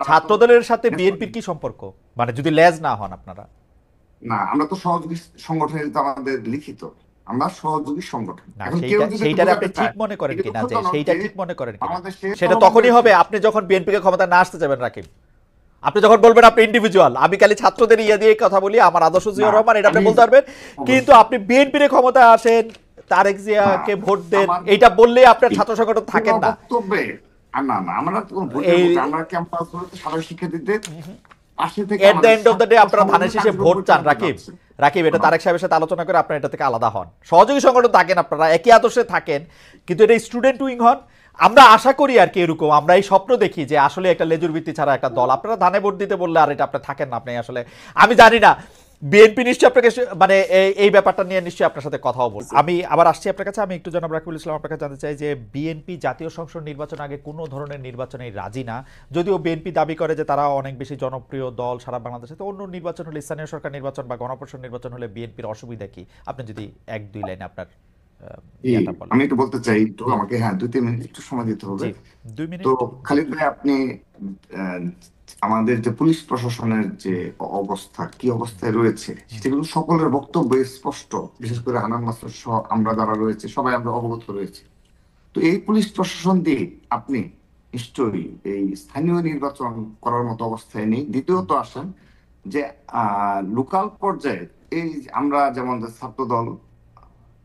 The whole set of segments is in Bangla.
ছাত্রদলের সাথে বিএনপির কি সম্পর্ক? মানে যদি লেজ না হন আপনারা। না, আমরা তো সহযোগী সংগঠনের তো আমাদের লিখিত, আমরা সহযোগী সংগঠন। না, এখন কেউ সেইটা যদি একটু সেইটারে আপনি বোঝাতে ঠিক চায়, মনে করেন এটা কিনা, যে দুঃখজনক সেইটা যে ঠিক মনে করেন কিনা? বাংলাদেশে সেটা চলমান তখনই রয়েছে। হবে আপনি যখন বিএনপিকে ক্ষমতা না আসতে যাবেন রাকিব। আপনি যখন বলবেন আপনি ইন্ডিভিজুয়াল, আমি খালি ছাত্রদের ইয়ে দিয়ে কথা বলি, আমার আদর্শ না, জিয়াউর রহমান, এটা আপনি আমি বলতে পারবেন। কিন্তু অবশ্যই আপনি বিএনপির ক্ষমতায় আসেন, তারেক না, জিয়াকে ভোট দেন, আমার এইটা বললে আপনার ছাত্র সংগঠন পুরো থাকেন না। বক্তব্যে না না, আমরা তো কোনো ভোটের এই ভোট, আমরা ক্যাম্পাসগুলোতে সাধারণ শিক্ষার্থীদের পাশে থেকে এট দ্য আমাদের এন্ড অফ দ্য ডে ছাত্র আপনারা ধানের সংগঠনের শেষে কার্যক্রম ভোট চান পরিচালনা রাকিব। যাচ্ছে। রাকিব, এটা তারেক সাহেবের সাথে আলোচনা করে আপনারা এটা থেকে আলাদা হন। সহযোগী সংগঠন থাকেন, আপনারা একই আদর্শে থাকেন, কিন্তু এটা স্টুডেন্ট উইং হন। আমরা আশা করি আর কি এরকম, আমরা এই স্বপ্ন দেখি যে আসলে একটা লেজুর ভিত্তি ছাড়া একটা দল, আপনারা ধানে ভোট দিতে বললে আর এটা আপনি থাকেন না। আপনি আসলে, আমি জানি না, বিএনপি নিশ্চয়ই আপনাকে মানে এই ব্যাপারটা নিয়ে নিশ্চয়ই আপনার সাথে কথাও বলবো। আমি আবার আসছি আপনার কাছে। আমি একটু জনাব রাকিবুল ইসলাম আপনার কাছে জানতে চাই যে বিএনপি জাতীয় সংসদ নির্বাচন আগে কোনো ধরনের নির্বাচনে রাজি না, যদিও বিএনপি দাবি করে যে তারা অনেক বেশি জনপ্রিয় দল সারা বাংলাদেশে। তো অন্য নির্বাচন হলে, স্থানীয় সরকার নির্বাচন বা গণপরিষদ নির্বাচন হলে বিএনপির অসুবিধা কি? আপনি যদি এক দুই লাইনে আপনার ইয়াটা বলেন। আমি একটু বলতে চাই, একটু জি আমাকে, হ্যাঁ, 2-3 মিনিট একটু সময় দিতে হবে। জি, দুই তো মিনিট জি। খালিদ ভাই, আপনি আহ, আমাদের যে পুলিশ প্রশাসনের যে অবস্থা, কি অবস্থায় রয়েছে, সেটা কিন্তু সকলের বক্তব্য স্পষ্ট। বিশেষ করে হানান মাস্টার সহ আমরা যারা রয়েছে সবাই আমরা অবগত রয়েছে। তো এই পুলিশ প্রশাসন দিয়ে আপনি নিশ্চয়ই এই স্থানীয় নির্বাচন করার মতো অবস্থায় নেই। দ্বিতীয়ত আসেন যে লোকাল পর্যায়ে, এই আমরা যেমন যে ছাত্রদল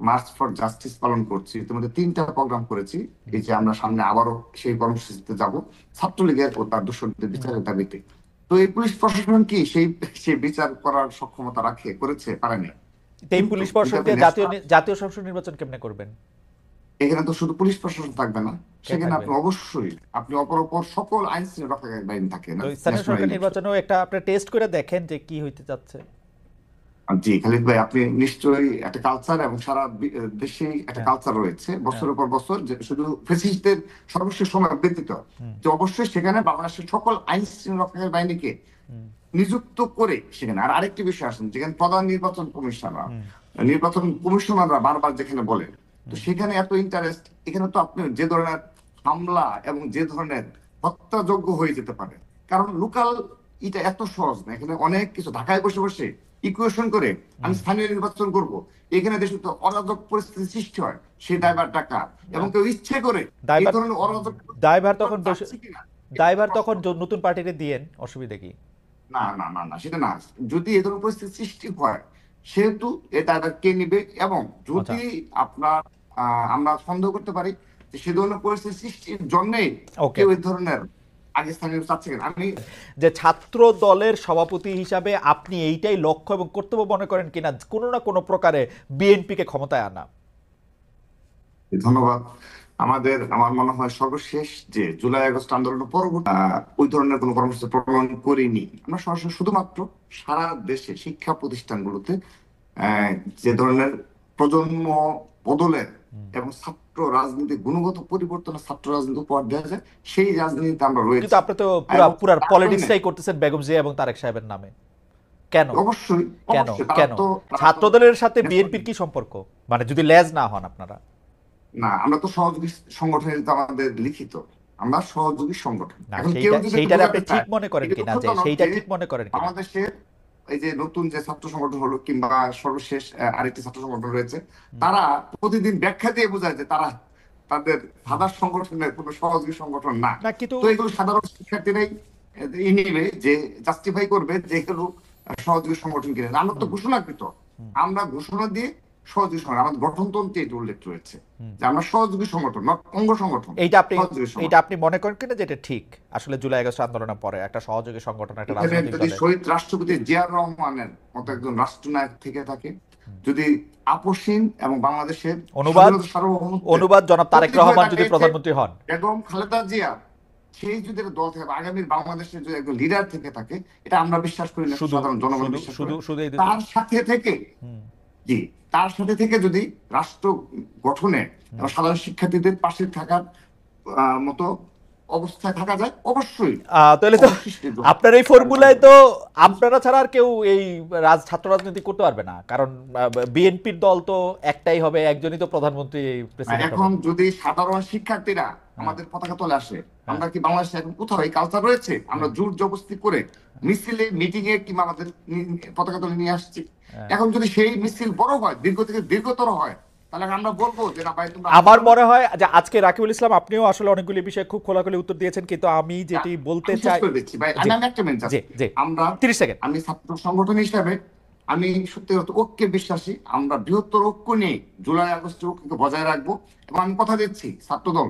মার্চ ফর জাস্টিস পালন করছি, ইতিমধ্যে 3টা প্রোগ্রাম করেছি। এই যে আমরা সামনে আবারও সেই কর্মসূচিতে যাব ছাত্রলীগের ও তার দোষরদের বিচারের দাবিতে। তো এই পুলিশ প্রশাসন কি সেই সেই বিচার করার সক্ষমতা করেছে? পারেনি। এই কিন্তু পুলিশ যদি প্রশাসন আপনি দিয়ে জাতীয় ন্যাশনাল, জাতীয় সংসদ নির্বাচন কেমনে করবেন? এখানে তো শুধু পুলিশ প্রশাসন থাকবে না, কে সেখানে থাকবে? আপনি অবশ্যই আপনি অপর সকল আইন শৃঙ্খলা বাহিনী থাকে না, তো স্থানীয় ন্যাশনাল সরকার ইলেকশন। নির্বাচনেও একটা আপনি টেস্ট করে দেখেন যে কি হইতে যাচ্ছে। জি খালিদ ভাই, আপনি নিশ্চয়ই একটা কালচার, এবং সারা দেশেই একটা হ্যাঁ কালচার রয়েছে হ্যাঁ। বছরের পর বছর, যে শুধু ফ্যাসিস্টদের সর্বশেষ সময় ব্যতীত, হুম যে অবশ্যই সেখানে বাংলাদেশের সকল আইন শৃঙ্খলা বাহিনীকে হুম নিযুক্ত করে সেখানে। আর আরেকটি বিষয় আসেন, যেখানে প্রধান নির্বাচন কমিশনার, হুম নির্বাচন কমিশনাররা বারবার যেখানে বলে, তো হুম। সেখানে এত ইন্টারেস্ট। এখানে তো আপনি যে ধরনের হামলা এবং যে ধরনের হত্যাযোগ্য হয়ে যেতে পারে, কারণ লোকাল এটা এত সহজ না। এখানে অনেক কিছু ঢাকায় বসে বসে ইকুয়েশন করে আমি হুম স্থানীয় নির্বাচন করব, এখানে দেশে তো অরাজক পরিস্থিতি সৃষ্টি হয়, সেই হুম। দায়ভার টাকা, এবং আহ, কেউ ইচ্ছে করে এই দায়ভার ধরনের অরাজক দায়ভার পরিস্থিতি তখন চাচ্ছে কিনা, এটা দায়ভার প্রশ্ন। তখন নতুন পার্টিতে দিয়েন, অসুবিধা কি? না না না না, সেটা না। যদি এই ধরনের পরিস্থিতি সৃষ্টি হয়, সেহেতু এটা কে নিবে, এবং আচ্ছা, যদি আপনার আমরা সন্দেহ করতে পারি যে সে ধরনের পরিস্থিতি সৃষ্টির জন্যই ওকে। কেউ এই ধরনের আগে স্থানীয় চাচ্ছে কিনা। আমি যে ছাত্র দলের সভাপতি হিসাবে আপনি এইটাই লক্ষ্য এবং কর্তব্য মনে করেন কিনা, কোনো না কোনো প্রকারে বিএনপিকে ক্ষমতায় আনা? ধন্যবাদ। আমার মনে হয় সর্বশেষ যে জুলাই আগস্ট আন্দোলনের পরবর্তী ওই ধরনের কোনো কর্মসূচি প্রণয়ন করিনি আমরা। সরাসরি শুধুমাত্র সারা দেশে শিক্ষা প্রতিষ্ঠানগুলোতে আহ, যে ধরনের প্রজন্ম বদলের এবং ছাত্র রাজনীতি গুণগত পরিবর্তনের, ছাত্র রাজনীতি উপহার দেওয়া যায়, সেই রাজনীতিতে আমরা কিন্তু রয়েছি। আপনি তো পুরা এবং পুরার তার জন্য পলিটিক্সটাই করতেছেন বেগম জিয়া এবং তারেক সাহেবের নামে। কেন? অবশ্যই কেন? অবশ্যই কেন? তারা তো ছাত্রদলের সাথে বিএনপির কি সম্পর্ক? মানে যদি লেজ না হন আপনারা। না, আমরা তো সহযোগী সংগঠনের তো আমাদের লিখিত, আমরা সহযোগী সংগঠন। না, এখন কেউ সেইটা যদি একটু সেইটারে আপনি বোঝাতে ঠিক চায়, মনে করেন এটা কিনা, যে দুঃখজনক সেইটা যে ঠিক মনে করেন কিনা? বাংলাদেশের এই যে নতুন যে ছাত্র সংগঠন হলো, কিংবা সর্বশেষ আরেকটি ছাত্র সংগঠন রয়েছে, তারা প্রতিদিন ব্যাখ্যা দিয়ে বোঝায় যে তারা তাদের ফাদার সংগঠনের কোনো সহযোগী সংগঠন না। না কিন্তু তো এগুলো সাধারণ শিক্ষার্থীরাই নিবে, যে জাস্টিফাই করবে যে এগুলো সহযোগী সংগঠন কিনা। আমরা তো হুম ঘোষণাকৃত, হুম আমরা ঘোষণা দিয়ে সহযোগী সংগঠন, আমাদের গঠনতন্ত্রে এটা উল্লেখ রয়েছে হুম। যে আমরা সহযোগী সংগঠন, নট অঙ্গ সংগঠন, এইটা আপনি সহযোগী এইটা সংগঠন। আপনি মনে করেন কিনা যে এটা ঠিক? আসলে জুলাই আগস্ট আন্দোলনের পরে একটা সহযোগী সংগঠন একটা এখানে রাজনৈতিক যদি দলে। শহীদ রাষ্ট্রপতি জিয়াউর রহমানের মতো হুম, একজন রাষ্ট্রনায়ক থেকে থাকে, হুম। যদি আপসহীন এবং বাংলাদেশের অনুবাদ স্বাধীনতা সার্বভৌমত্বের অনুবাদ জনাব তারেক প্রতীক হয়ে রহমান যদি দাঁড়িয়েছে প্রধানমন্ত্রী হন। বেগম খালেদা জিয়া, সেই যদি একটা দল থাকে, আগামীর বাংলাদেশের যদি একজন লিডার থেকে থাকে, এটা আমরা বিশ্বাস করি না, শুধু সাধারণ জনগণ শুধু বিশ্বাস করে। শুধু শুধু এই দুটো। তার সাথে থেকে, হুম জি, তার সাথে থেকে যদি রাষ্ট্র গঠনে হুম এবং সাধারণ শিক্ষার্থীদের পাশে থাকার মতো অবস্থায় থাকা যায় অবশ্যই, তাহলে তো অবশ্যই সেটি গ্রহণ আপনার এই ফর্মুলায় তো আপনারা ছাড়া আর কেউ এই ছাত্র রাজনীতি করতে পারবে না, কারণ বিএনপির দল তো একটাই হবে, একজনই তো প্রধানমন্ত্রী প্রেসিডেন্ট এখন হবে। যদি সাধারণ শিক্ষার্থীরা হ্যাঁ, আমাদের পতাকা তোলে আসে, হ্যাঁ, আমরা কি বাংলাদেশে এখন কোথাও এই কালচার রয়েছে আমরা হ্যাঁ, জোর জবরদস্তি করে মিছিলে মিটিং এ কিংবা আমাদের পতাকা তুলে নিয়ে আসছি? হ্যাঁ। এখন যদি সেই মিছিল বড় হয়, দীর্ঘ থেকে দীর্ঘতর হয়, তাহলে আমরা বলবো যে না ভাই তোমরা আমার আসো না। মনে হয় যে আজকে রাকিবুল ইসলাম আপনিও আসলে অনেকগুলি বিষয়ে খুব খোলাখুলি উত্তর দিয়েছেন, কিন্তু আমি যেটি বলতে আমি শেষ চাই। করে দিচ্ছি ভাই, জি, আমি একটা মিনিট জি, আছে। জি, আমরা 30 সেকেন্ড। আমি ছাত্র সংগঠন হিসাবে আমি সত্যি ঐক্যে বিশ্বাসী। আমরা বৃহত্তর ঐক্য নিয়ে জুলাই আগস্টের ঐক্যকে বজায় রাখবো, এবং আমি কথা দিচ্ছি ছাত্রদল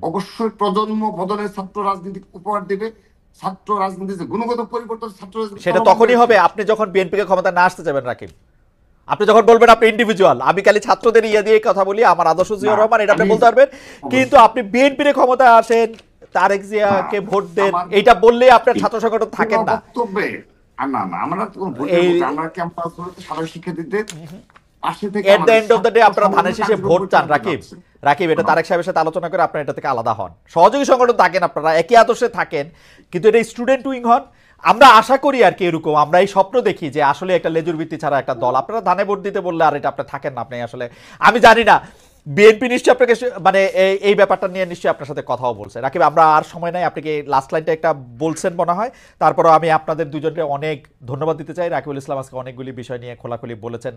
অবশ্যই প্রজন্ম বদলের ছাত্র রাজনীতি উপহার দেবে। ছাত্র রাজনীতির যে গুণগত পরিবর্তন ছাত্র রাজনীতি সেটা চলমান তখনই রয়েছে। হবে আপনি যখন বিএনপিকে ক্ষমতা না আসতে যাবেন রাকিব। আপনি যখন বলবেন আপনি ইন্ডিভিজুয়াল, আমি খালি ছাত্রদের ইয়ে দিয়ে কথা বলি, আমার আদর্শ জিয়াউর না, রহমান, এটা আপনি আমি বলতে পারবেন। কিন্তু অবশ্যই আপনি বিএনপির ক্ষমতায় আসেন, তারেক জিয়াকে না, ভোট দেন, আমার এইটা বললে আপনার ছাত্র সংগঠন থাকেন পুরো না। বক্তব্যে না না, আমরা তো কোনো ভোটের এই মুখে, আমরা ক্যাম্পাস গুলোতে সাধারণ শিক্ষার্থীদের পাশে থেকে এট দ্য আমাদের এন্ড অফ দ্য ডে ছাত্র আপনারা ধানের সংগঠন শেষে ভোট কার্যক্রম চান পরিচালনা রাকিব। করছে। রাকিব, এটা তারেক সাহেবের সাথে আলোচনা করে আপনারা এটা থেকে আলাদা হন। সহযোগী সংগঠন থাকেন আপনারা, একই আদর্শে থাকেন, কিন্তু এটা স্টুডেন্ট উইং হন। আমরা আশা করি আর কি এরকম, আমরা এই স্বপ্ন দেখি যে আসলে একটা লেজুর ভিত্তি ছাড়া একটা দল, আপনারা ধানে ভোট দিতে বললে আর এটা আপনি থাকেন না। আপনি আসলে আমি জানি না, বিএনপি নিশ্চয়ই আপনাকে মানে এই ব্যাপারটা নিয়ে নিশ্চয়ই আপনার সাথে কথাও বলছে। রাকিব, আমরা আর সময় নাই, আপনাকে লাস্ট লাইনটা একটা বলছেন মনে হয়, তারপরও আমি আপনাদের দুজনকে অনেক ধন্যবাদ দিতে চাই। রাকিবুল ইসলাম আজকে অনেকগুলি বিষয় নিয়ে খোলাখুলি বলেছেন।